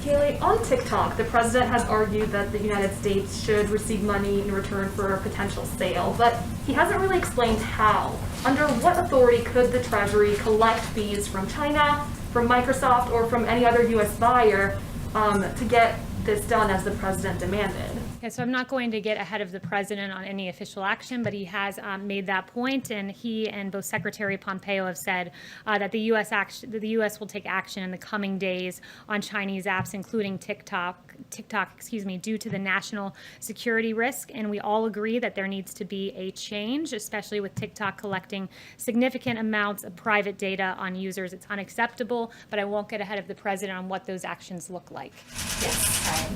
Kaylee, on TikTok, the president has argued that the United States should receive money in return for a potential sale, but he hasn't really explained how. Under what authority could the Treasury collect fees from China, from Microsoft, or from any other U.S. buyer to get this done as the president demanded? Okay, so I'm not going to get ahead of the president on any official action, but he has made that point, and he and both Secretary Pompeo have said that the U.S. will take action in the coming days on Chinese apps, including TikTok, due to the national security risk. And we all agree that there needs to be a change, especially with TikTok collecting significant amounts of private data on users. It's unacceptable, but I won't get ahead of the president on what those actions look like. Yes,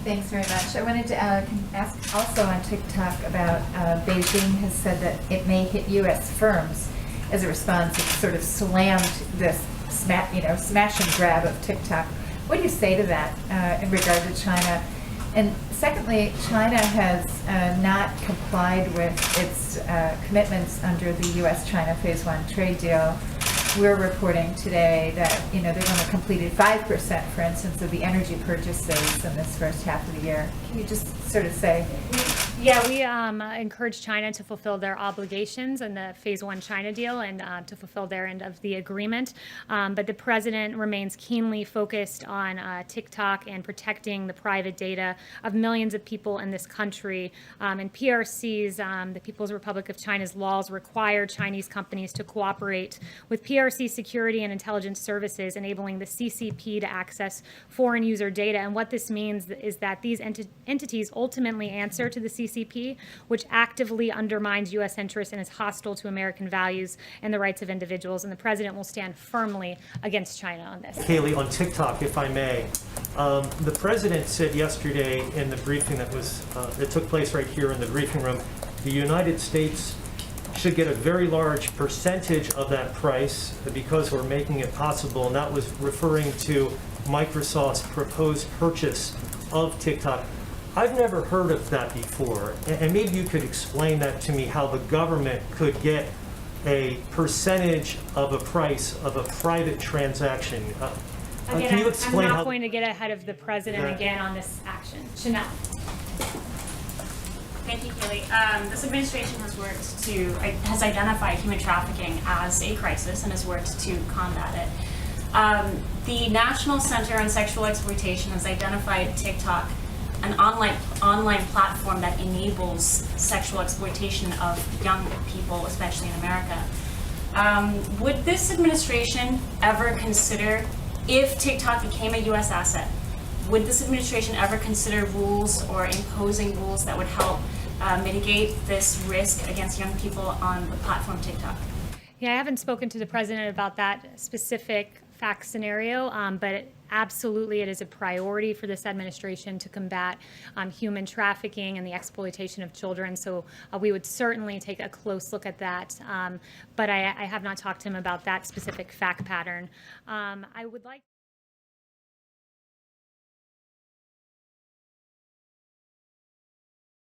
thanks very much. I wanted to ask also on TikTok about Beijing has said that it may hit U.S. firms as a response. It sort of slammed this smash and grab of TikTok. What do you say to that in regard to China? And secondly, China has not complied with its commitments under the U.S.-China Phase 1 trade deal. We're reporting today that they've only completed 5%, for instance, of the energy purchases in this first half of the year. Can you just sort of say? Yeah, we encourage China to fulfill their obligations in the Phase 1 China deal and to fulfill their end of the agreement. But the president remains keenly focused on TikTok and protecting the private data of millions of people in this country. And PRC's, the People's Republic of China's laws require Chinese companies to cooperate with PRC security and intelligence services, enabling the CCP to access foreign user data. And what this means is that these entities ultimately answer to the CCP, which actively undermines U.S. interests and is hostile to American values and the rights of individuals. And the president will stand firmly against China on this. Kaylee, on TikTok, if I may, the president said yesterday in the briefing that took place right here in the briefing room, the United States should get a very large percentage of that price because we're making it possible, and that was referring to Microsoft's proposed purchase of TikTok. I've never heard of that before, and maybe you could explain that to me, how the government could get a percentage of a price of a private transaction. Again, can you explain I'm not going to get ahead of the president again on this action. Chanel. Thank you, Kaylee. This administration has identified human trafficking as a crisis and has worked to combat it. The National Center on Sexual Exploitation has identified TikTok, an online platform that enables sexual exploitation of young people, especially in America. Would this administration ever consider, if TikTok became a U.S. asset, would this administration ever consider rules or imposing rules that would help mitigate this risk against young people on the platform TikTok? Yeah, I haven't spoken to the president about that specific fact scenario, but absolutely it is a priority for this administration to combat human trafficking and the exploitation of children. So we would certainly take a close look at that. But I have not talked to him about that specific fact pattern. I would like